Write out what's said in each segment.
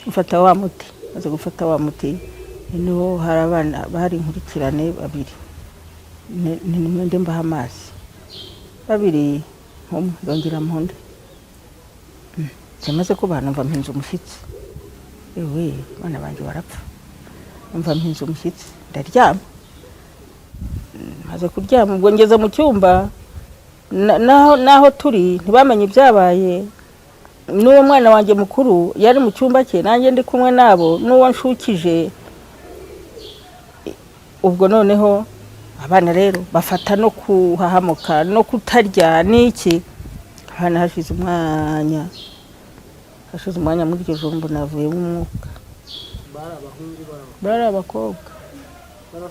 mfata wa muti, maze gufata wa muti niho hari abana bari inkurikirane babiri, nimwe mbaha amazi babiri, ndongera mpunde cyamaze ko banumva mpinze umushyitsi, ewe bana banjye barapfa, numva mpinze umushyitsi ndaryama, maze kuryama ubwo ngeze mu cyumba naho turi ntibamenye ibyabaye, n'uwo mwana wanjye mukuru yari mu cyumba cye nanjye ndi kumwe nabo n'uwo nshukije. Ubwo noneho abana rero bafata no kuhahamuka no kutarya n'iki, hano hashize umwanya muri iryo jumbo navuyemo umwuka. Bari abakobwa bari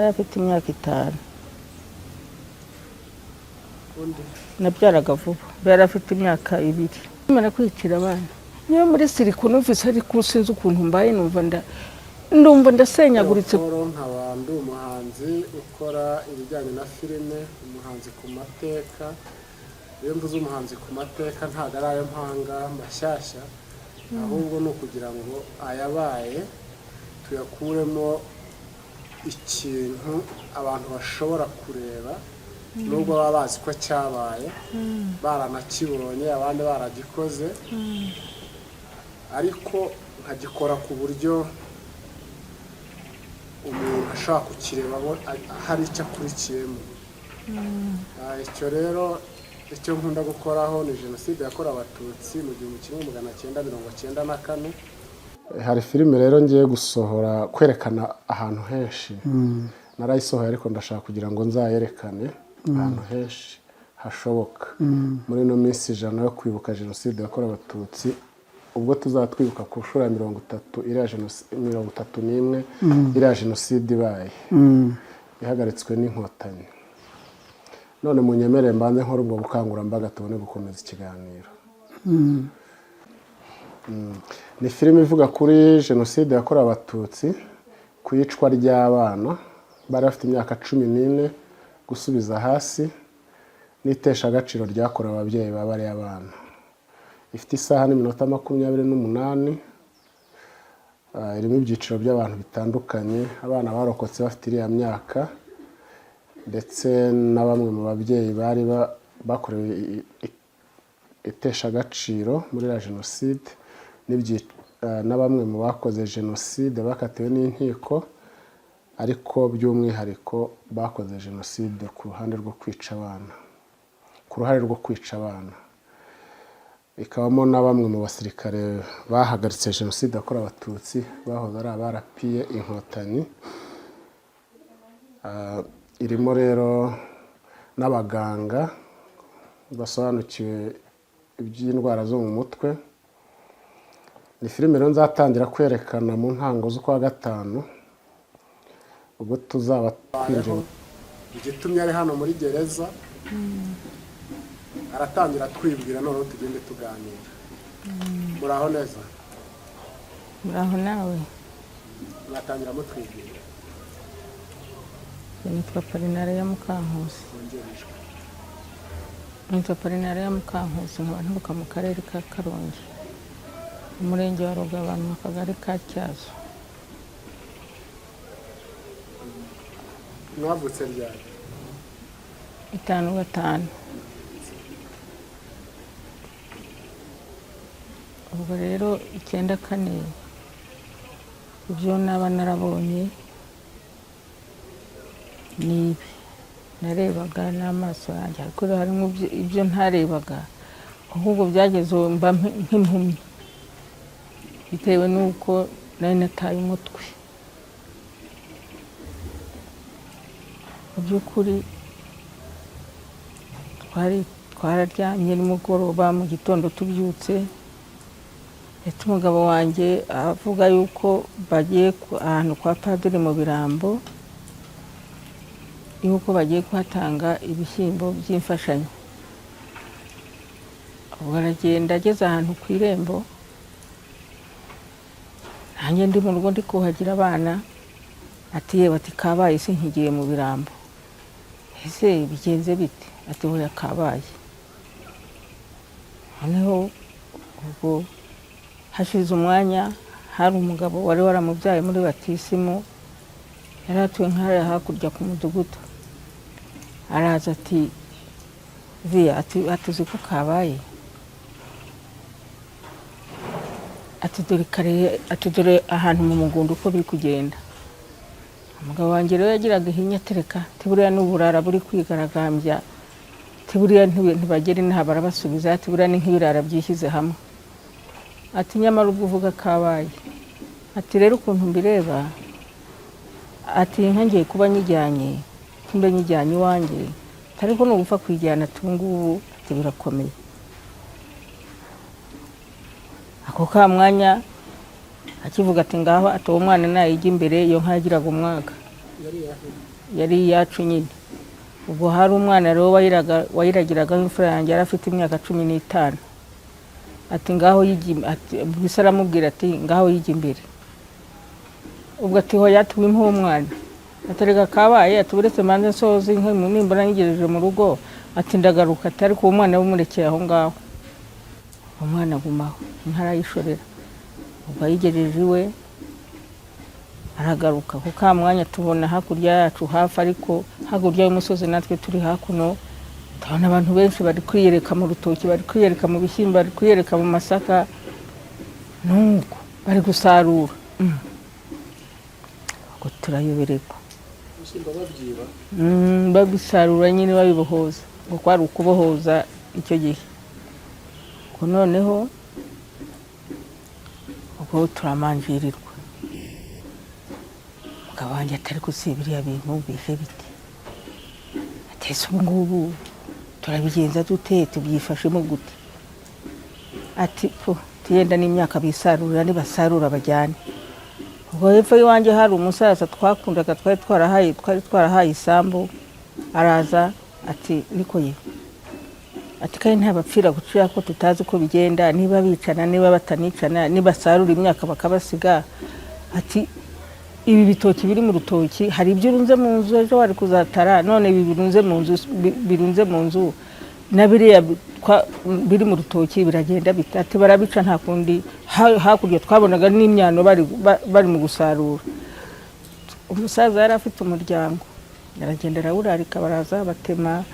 bafite imyaka 5, nabyaraga vuba, bari afite imyaka 2. Imana kwicira abana niyo muri siriko numvise ariko sinzi ukuntu mbaye ndumva ndasenyaguritse. Nk'abandi umuhanzi ukora ibijyanye na filime, umuhanzi ku mateka. Iyo mvuze umuhanzi ku mateka ntabwo ari ayo mpanga mashyashya, ahubwo ni ukugira ngo ayabaye tuyakuremo ikintu abantu bashobora kureba, nubwo baba bazi ko cyabaye, baranakibonye abandi baragikoze, ariko nkagikora ku buryo umuntu ashaka kukireba hari icyo akurikiyemo. Icyo rero icyo nkunda gukoraho ni jenoside yakorewe abatutsi mu 1994. Hari filime rero ngiye gusohora kwerekana ahantu henshi, narayisohoye ariko ndashaka kugira ngo nzayerekane ahantu henshi hashoboka muri no minsi 100 yo kwibuka jenoside yakorewe abatutsi, ubwo tuzatwibuka ku nshuro ya 30 iriya jenoside 31 iriya jenoside ibaye ihagaritswe n'inkotanyi. None munyemere mbanze nkora ubwo bukangurambaga tubone gukomeza ikiganiro. Ni filime ivuga kuri jenoside yakorewe abatutsi, ku iyicwa ry'abana bari bafite imyaka 14 gusubiza hasi, n'itesha agaciro ryakorewe ababyeyi babari abana. Ifite isaha n'iminota 28, irimo ibyiciro by'abantu bitandukanye, abana barokotse bafite iriya myaka, ndetse na bamwe mu babyeyi bari bakorewe itesha agaciro muri la jenoside, na bamwe mu bakoze jenoside bakatiwe n'inkiko, ariko by'umwihariko bakoze jenoside ku ruhande rwo kwica abana, ikabamo na bamwe mu basirikare bahagaritse jenoside yakorewe abatutsi bahoze ari abarapiye inkotanyi. Irimo rero n'abaganga basobanukiwe iby'indwara zo mu mutwe. Ni filime rero nzatangira kwerekana mu ntango z'ukwa 5, ubwo tuzaba twinjiye. Igitumye ari hano muri gereza aratangira twibwira, none tugende tuganira. Muraho neza? Muraho nawe? Mwatangira mutwibwira. Nitwa Apolinariya Mukankusi. Nitwa Apolinariya Mukankusi, nkaba nturuka mu karere ka Karongi, umurenge wa Rugabano, mu kagari ka Cyazo. Mwavutse ryari? 5/5. Ubwo rero 94 ibyo naba narabonye nibi narebaga n'amaso yanjye, ariko harimo ibyo ntarebaga, ahubwo byageze mba nk'impumyi bitewe n'uko nari nataye umutwe. Mu by'ukuri twararyamye nimugoroba, mu gitondo tubyutse ndetse umugabo wanjye avuga yuko bagiye ahantu kwa padiri mu Birambo, yuko bagiye kuhatanga ibishyimbo by'imfashanyo. Ubwo aragenda, ageze ahantu ku irembo, nanjye ndi mu rugo ndi kuhagira abana, ati yewe, ati kabaye sinkigiye mu Birambo. Ese bigenze bite? Ati hoya kabaye. noneho ubwo hashize umwanya hari umugabo wari waramubyaye muri batisimu yari atuye nk'ahariya hakurya ku mudugudu, araza ati Viya atuzi ko kabaye, ati dore ahantu mu mugundo uko biri kugenda. Umugabo wanjye rero yagiraga ihinya atereka tiburiya n'uburara buri kwigaragambya, tiburiya ntibagera inaha barabasubiza, tiburiya ni nk'ibirara byishyize hamwe. Ati nyamara ubwo uvuga kabaye, ati rero ukuntu mbireba, ati inka ngiye kuba nyijyanye, mbe nyijyanye iwanjye, ariko n'ugupfa kwijyana tungubu ati birakomeye. Ako ka mwanya akivuga ati ngaho ati uwo mwana nayijya imbere, iyo nka yagiraga umwaka, yari iyacu nyine. Ubwo hari umwana rero wayiragiraga imfura yanjye yari afite imyaka 15, ati ngaho yijya, bisa aramubwira ati ngaho yijya imbere. Ubwo ati hoya tubimpa uwo mwana, aterega kabaye, ati uretse manze nsoza inka nimbona nyigejeje mu rugo, ati ndagaruka, ati ariko uwo mwana bumurekeye aho ngaho. Umwana agumaho, inka arayishorera. Ubwo ayigejeje iwe aragaruka, ku ka mwanya tubona hakurya yacu hafi, ariko hakurya y'umusozi natwe turi hakuno, tubona abantu benshi bari kwiyereka mu rutoki, bari kwiyereka mu bishyimbo, bari kwiyereka mu masaka, nuko bari gusarura. Ubwo turayobereka, babisarura nyine babibohoza, ngo kwari ukubohoza icyo gihe. Ubwo noneho ubwo turamanjirirwa. Umugabo wanjye atari gusiba biriya bintu bije bite, atese ubu ngubu turabigenza dute, tubyifashemo gute? Ati tiyenda n'imyaka bisarurira, nibasarura bajyane. Ubwo hepfo y'iwanjye hari umusaza twakundaga, twari twarahaye isambu, araza ati niko ye, ati kandi ntabapfira gucira ko tutazi uko bigenda, niba bicana niba batanicana, nibasarura imyaka bakabasiga. Ati ibi bitoki biri mu rutoki, hari ibyo urunze mu nzu ejo wari kuzatara, none ibi birunze mu nzu na biriya biri mu rutoki biragenda bita. Ati barabica nta kundi, hakurya twabonaga n'imyano bari mu gusarura. Umusaza yari afite umuryango, yaragenda arawurarika, baraza batema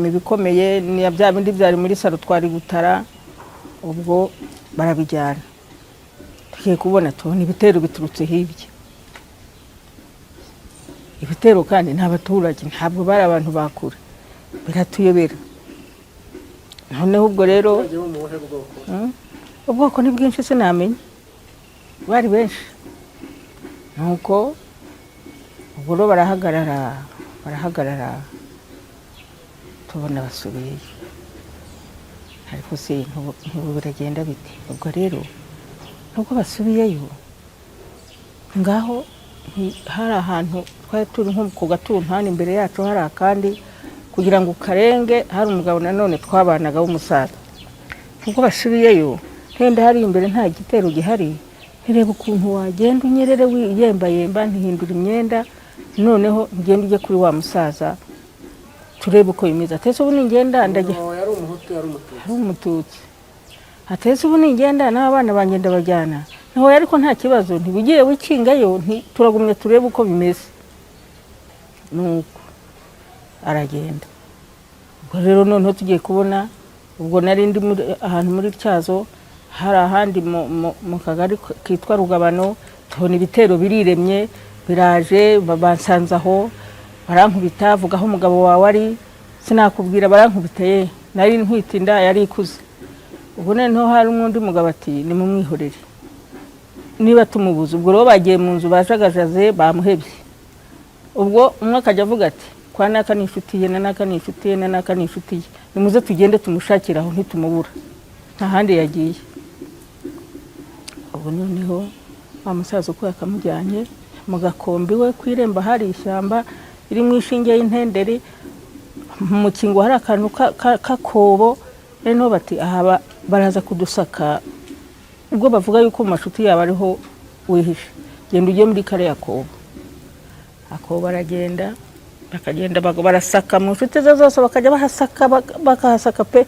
ibikomeye, ni bya bindi byari muri saro twari gutara. Ubwo barabijyana, tugiye kubona tubona ibitero biturutse hirya. Ibitero kandi nta baturage, ntabwo bari abantu bakura, biratuyobera. Noneho ubwo rero ubwoko ni bwinshi sinamenye, bari benshi. Nuko ubwo rero barahagarara tubona basubiye, ariko se ntubu biragenda bite? Ubwo rero nubwo basubiyeyo, ngaho hari ahantu twari turi nko ku gatuntani, imbere yacu hari akandi, kugira ngo karenge hari umugabo nanone twabanaga w'umusaza. Ubwo basubiyeyo, henda hari imbere nta gitero gihari, ntireba ukuntu wagenda unyerere wiyembayemba, ntihindura imyenda, noneho ngende ujye kuri wa musaza turebe uko bimeze. Atese ubu ningenda ndajya, yari umuhutu yari umututsi. Atese ubu ningenda n'abana banjye ndabajyana, naho ariko nta kibazo, ntibugiye wikingayo, turagumye turebe uko bimeze. Nuko aragenda. Ubwo rero noneho tugiye kubona, ubwo nari ndi ahantu muri Tyazo, hari ahandi mu kagari kitwa Rugabano, tubona ibitero biriremye, biraje babansanzaho, barankubita, vuga aho umugabo wawe ari, sinakubwira barankubiteye, nari ntwite inda yari ikuze. Ubwo noneho hari undi mugabo ati nimumwihorere, niba tumubuza. Ubwo rero bagiye mu nzu bajagajaze, bamuhebye. Ubwo umwe akajya avuga ati kwa naka nifutiye na naka nifutiye na naka nifutiye, nimuze tugende tumushakira aho ntitumubura, nta handi yagiye. Ubwo noneho wa musaza uko yakamujyanye mu gakombi we kwiremba, hari ishyamba irimo ishinge y'intenderi, mu kingo hari akantu kakobo. Rero bati aha baraza kudusaka. Ubwo bavuga yuko mu mashuti yabo ariho wihishe, genda ujye muri kare yakobo. Akobo baragenda, bakagenda barasaka mu nshuti zose, bakajya bahasaka bakahasaka pe.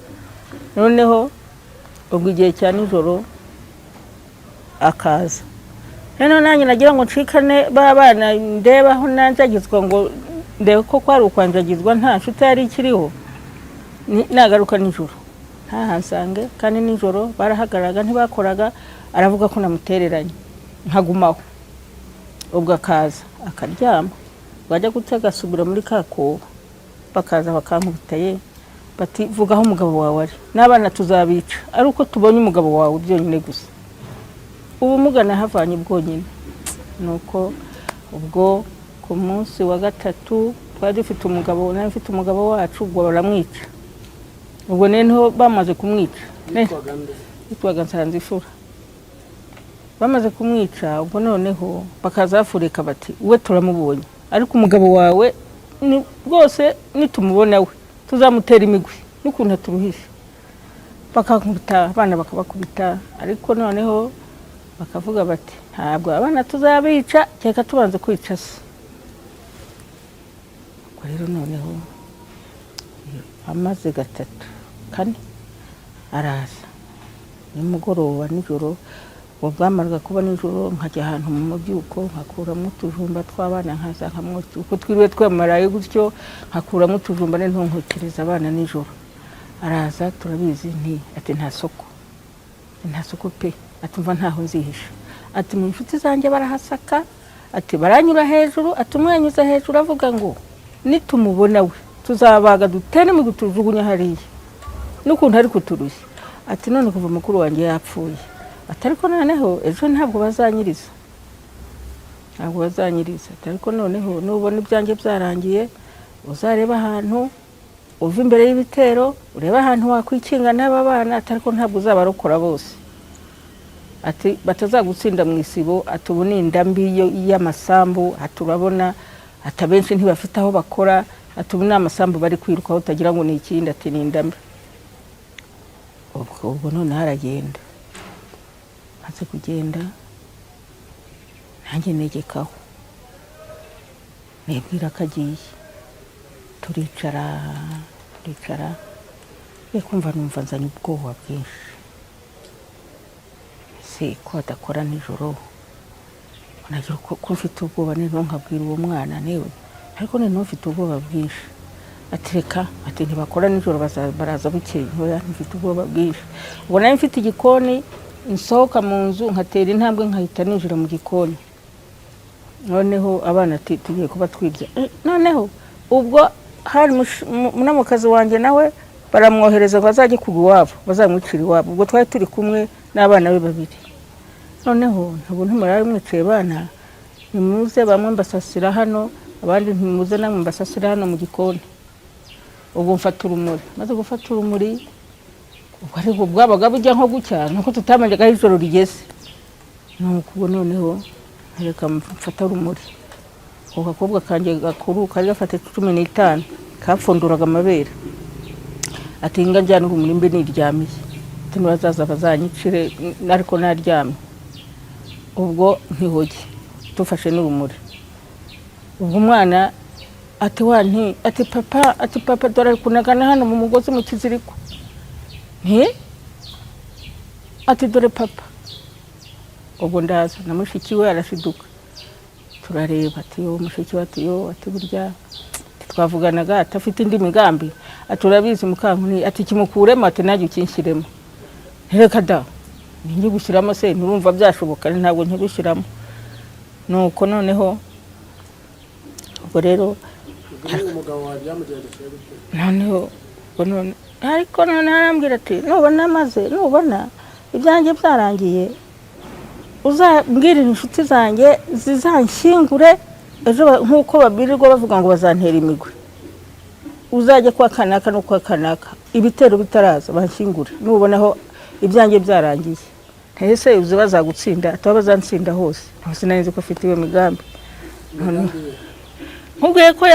Noneho ubwo igihe cya nijoro akaza rero nanjye nagira ngo ncikane babana ndebaho nanjagizwa ngo ndebe ko kwari ukwanjagizwa nta nshuti yari ikiriho nagaruka nijoro ntahansange kandi nijoro barahagararaga ntibakoraga aravuga ko namutereranye nkagumaho ubwo akaza akaryama bajya gutega asubira muri kakoba bakaza bakankubitaye bati vuga aho umugabo wawe ari n'abana tuzabica ari uko tubonye umugabo wawe byonyine gusa ubu mugana havanye bwonyine nuko ubwo ku munsi wa gatatu twari dufite umugabo nari mfite umugabo wacu ubwo baramwica ubwo niho bamaze kumwica yitwaga Nsanzifura bamaze kumwica ubwo noneho bakazafurika bati we turamubonye ariko umugabo wawe ni rwose nitumubona we tuzamutera imigwi n'ukuntu turuhisha bakakubita abana bakabakubita ariko noneho bakavuga bati ntabwo abana tuzabica cyeka tubanze kwica se ubwo rero noneho amaze gatatu kane araza nimugoroba nijoro bwamaraga kuba nijoro nkajya ahantu mu mubyuko nkakuramo utujumba tw'abana nkaza nkamwotsa uko twiriwe twamaraye gutyo nkakuramo utujumba n'intonkokereza abana nijoro araza turabizi nti ati nta soko pe ati mva ntaho nzihisha ati mu nshuti zanjye barahasaka ati baranyura hejuru ati umwanyuza hejuru avuga ngo nitumubona we tuzabaga dutere mu gutujugunya hariya n'ukuntu ari kuturushya ati none kuva mukuru wanjye yapfuye atariko noneho ejo ntabwo bazanyiriza atariko noneho nubona ibyanjye byarangiye uzareba ahantu uva imbere y'ibitero ureba ahantu wakwikinga n'aba bana atariko ntabwo uzabarokora bose ati batazagutsinda mu isibo atubu ni indambi y'amasambu aturabona atabenshi ntibafite aho bakora atubu ni amasambu bari kwirukaho utagira ngo ni ikindi ati ni indambi ubwo none haragenda maze kugenda nanjye negekaho nibwira ko agiye turicara kumva numva nzanye ubwoba bwinshi se ko adakora nijoro nagira ko mfite ubwoba none nkabwira uwo mwana newe ariko none mfite ubwoba bwinshi atireka ati ntibakora nijoro baraza bukeye ntoya mfite ubwoba bwinshi ubwo nari mfite igikoni nsohoka mu nzu nkatera intambwe nkahita ninjira mu gikoni noneho abana ati tugiye kuba twirya noneho ubwo hari munamukazi wanjye nawe baramwohereza ngo azajye kugwa iwabo bazamwicira iwabo ubwo twari turi kumwe n'abana be babiri noneho ntabwo ntumara mwicaye bana nimuze bamwe mbasasira hano abandi ntimuze namwe mbasasira hano mu gikoni ubwo mfata urumuri maze gufata urumuri ubwo ariko bwabaga bujya nko gucya nuko tutamanjaga ijoro rigeze nuko noneho reka mfata urumuri uko gakobwa kanje gakuru kari gafate 15 kafunduraga amabere ati nga njyana urumuri mbe niryamiye tumubazaza bazanyicire ariko naryamye ubwo ntihoge tufashe n'urumuri ubwo umwana ati papa dore kunagana hano mu mugozi mu kiziriko ati dore papa ubwo ndaza na mushiki we arashiduka turareba ati yo mushiki we ati burya twavuganaga atafite indi migambi aturabizi mukankuni ati kimukuremo ati najye ukinshiremo reka da ningi gushyiramo se nurumva byashoboka ntabwo nkigushyiramo nuko noneho ubwo rero umugabo wawe byamugerageza noneho ariko none arambwira ati nubona ibyanjye byarangiye uzambwira inshuti zanjye zizanshyingure ejo nk'uko babirirwa bavuga ngo bazantera imigwe uzajye kwa kanaka no kwa kanaka ibitero bitaraza banshyingure nubonaho ibyanjye byarangiye ntese uzi bazagutsinda ataba bazantsinda hose sinanize ko afite iyo migambi nkubwiye ko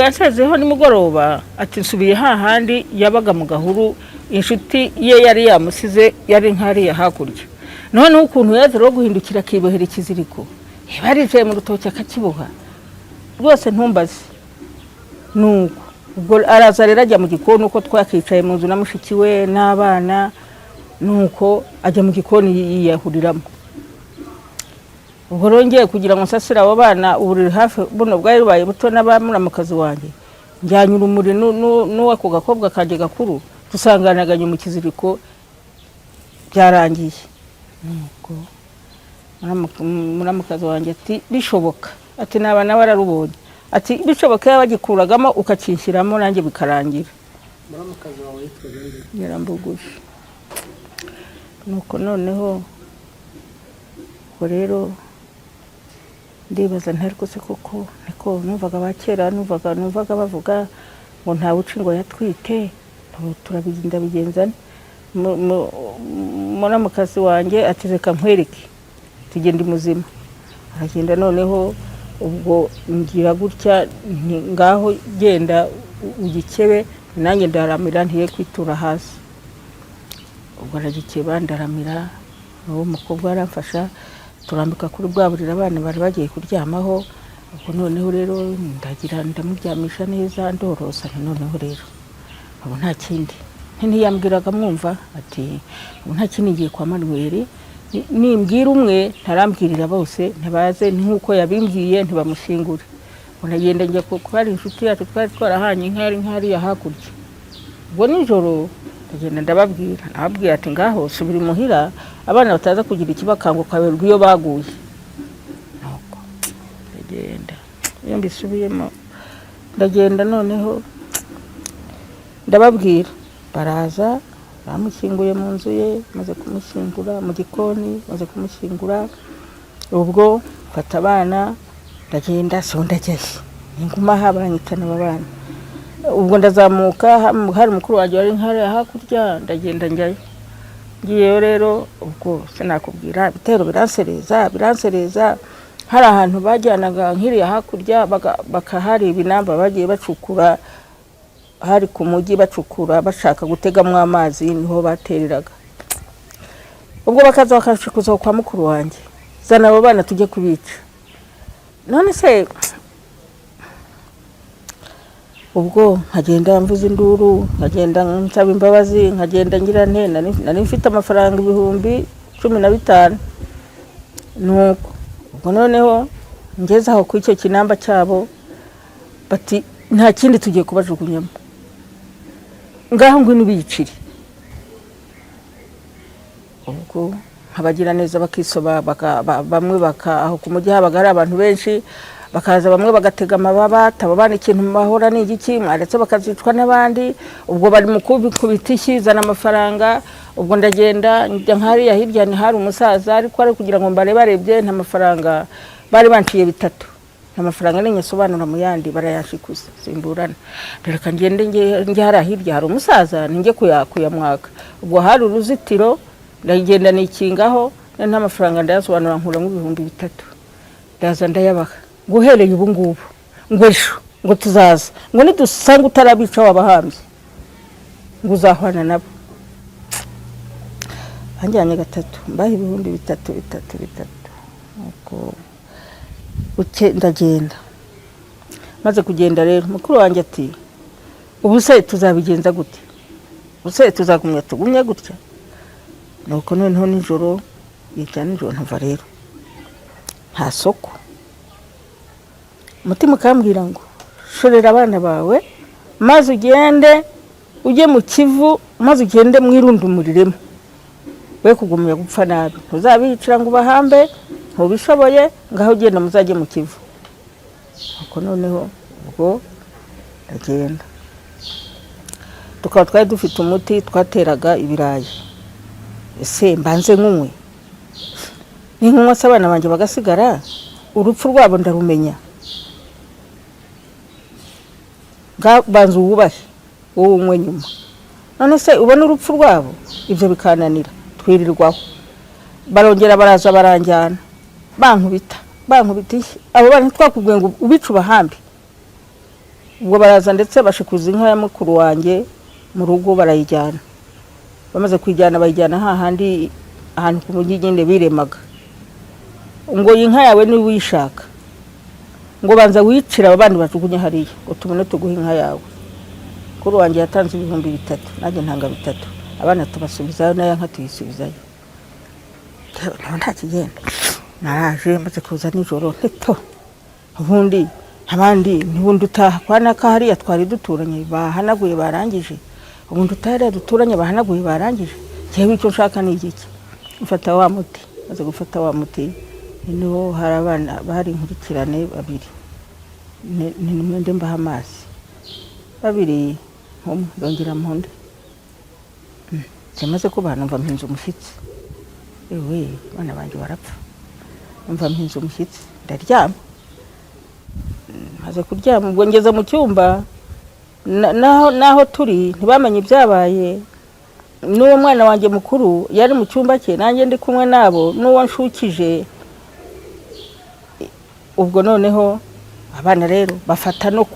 yasezeho nimugoroba ati nsubiye hahandi yabaga mu gahuru inshuti ye yari yamusize yari nkariya hakurya none ukuntu yaje ro guhindukira kibohera ikiziriko baricaye mu rutoki akakiboha rwose ntumbaze nuko ubwo araza rero ajya mu gikoni uko twakicaye mu nzu na mushiki we n'abana nuko ajya mu gikoni yiyahuriramo. Ubwo rongeye kugira ngo nsasire abo bana uburiri hafi buno bwari bubaye buto n'abamuramukazi wanjye, njyanye urumuri n'uwako gakobwa kanjye gakuru, dusanganaganye mu kiziriko, byarangiye. Nuko muramukazi wanjye ati bishoboka, ati nabana bararubonye, ati bishoboka yabagikuragamo ukacinshyiramo nanjye bikarangira. muramukazi wawe yitwa nde? Nyirambuguje. Nuko noneho ubwo rero ndibaza ntariko se koko niko numvaga bakera, numvaga bavuga ngo nta buci ngo yatwite, turabizinda bigenzane. Muramukazi wanjye ati reka nkwereke tugende muzima. Aragenda noneho ubwo ngira gutya ngaho genda ugikebe, nanjye ndaramira ntiye kwitura hasi. Ubwo aragikeba ndaramira, uwo mukobwa aramfasha turambika kuri bwa buriri abana bari bagiye kuryamaho. Ubwo noneho rero ndamuryamisha neza ndorosa. Noneho rero ubu nta kindi ntiyambwiraga mwumva, ati ubu nta kindi ngiye kwa Manuel, nimbwira umwe ntarambwirira bose ntibaze nk'uko yabimbwiye ntibamushingure. Unagenda njya kuko hari inshuti yacu twari twarahanye nkari ya hakurya. Ubwo nijoro ndagenda nababwira ati ngaho subira imuhira abana bataza kugira ikibakanguka berwa iyo baguye. Nuko ndagenda iyo mbisubiyemo ndagenda noneho ndababwira, baraza bamushyinguye mu nzu ye, maze kumushyingura mu gikoni, maze kumushyingura. Ubwo mfata abana ndagenda sondageshye inguma habanyitana abana. Ubwo ndazamuka hari mukuru waje wari nkari hakurya, ndagenda njyayo. Ngiyeyo rero ubwo sinakubwira bitero biransereza hari ahantu bajyanaga nkiriya hakurya bakahari ibinamba bagiye bacukura, hari ku mujyi bacukura bashaka gutegamwa amazi, niho batereraga. Ubwo bakaza bakashikuza kwa mukuru wanjye, zana abo bana tujye kubica. None se ubwo nkagenda mvuza induru, nkagenda nsaba imbabazi, nkagenda ngira nte nari mfite amafaranga 15,000. Nuko ubwo noneho ngeze aho ku icyo kinamba cyabo, bati nta kindi tugiye kubajugunyamo, ngaho ngwino biyicire. Ubwo abagira neza bakisoba bamwe aho ku mujyi habaga hari abantu benshi, bakaza bamwe bagatega amababa tababana ikintu mahora ni igiki mwaretse bakazicwa n'abandi. Ubwo bari mu kubikubita ishyizana amafaranga. Ubwo ndagenda njya nkari ya hirya ni hari umusaza ariko ari kugira ngo barebye nta mafaranga bari banciye 3. Nta mafaranga n'inyasobanura mu yandi barayashikuza simburana. Reka ngende njye hari hirya hari umusaza ninge kuyamwaka. Ubwo hari uruzitiro ndagenda nikingaho nta mafaranga ndayasobanura nkura mu 3,000. Ndaza ndayabaha guhereye ubu ngubu ngo ejo ngo tuzaza ngo nidusanga utarabica wabahambye ngo uzahwana nabo. Anjyanye 3 mbahe 3,000. Nuko uke ndagenda. Maze kugenda rero mukuru wanjye ati ubu se tuzabigenza gute, ubuse tugumye gutya. Nuko noneho nijoro nijoro ntava rero nta soko. Umutima ukambwira ngo shorera abana bawe maze ugende ujye mu Kivu, maze ugende mwirundumuriremo, we kugumya gupfa nabi, uzabicira ngo bahambe ntubishoboye, ngaho ugenda muzajye mu Kivu. Nuko noneho ubwo ndagenda. Tukaba twari dufite umuti twateraga ibirayi. Ese mbanze nk'umwe n'inkunywa s'abana banje bagasigara, urupfu rwabo ndarumenya. Banze uwubahe wowe umwe nyuma. None se ubona urupfu rwabo ibyo bikananira twirirwaho. Barongera baraza baranjyana bankubita abo bana twakubwiye ngo ubicu bahambi. Ubwo baraza ndetse bashikuza inka ya mukuru wanjye mu rugo barayijyana. Bamaze kwijyana bayijyana hahandi ahantu ku mujyi nyine biremaga. Ngo inka yawe ni wishaka, ngo banza wicira abandi bajugunye hariya ngo tubone tuguha inka yawe. Kuri wanjye yatanze 3,000 nanjye ntanga 3. abana tubasubizayo n'aya nka tuyisubizayo nta kigenda. Naraje maze kuza nijoro ntito ubundi abandi ntibundi utaha kwa naka hariya twari duturanye bahanaguye barangije, ubundi utahariya duturanye bahanaguye barangije, jewe icyo nshaka ni igiki? Mfata wa muti, maze gufata wa muti niho hari abana bari inkurikirane babiri, nimwe mbaha amazi babiri ndongera mpunde cyamaze kuba numva mpinze umushyitsi, ewe bana banje barapfa, numva mpinze umushyitsi ndaryama. Maze kuryama ubwo ngeze mu cyumba naho turi ntibamenye ibyabaye, n'uwo mwana wanjye mukuru yari mu cyumba cye nanjye ndi kumwe nabo n'uwo nshukije. Ubwo noneho abana rero bafata no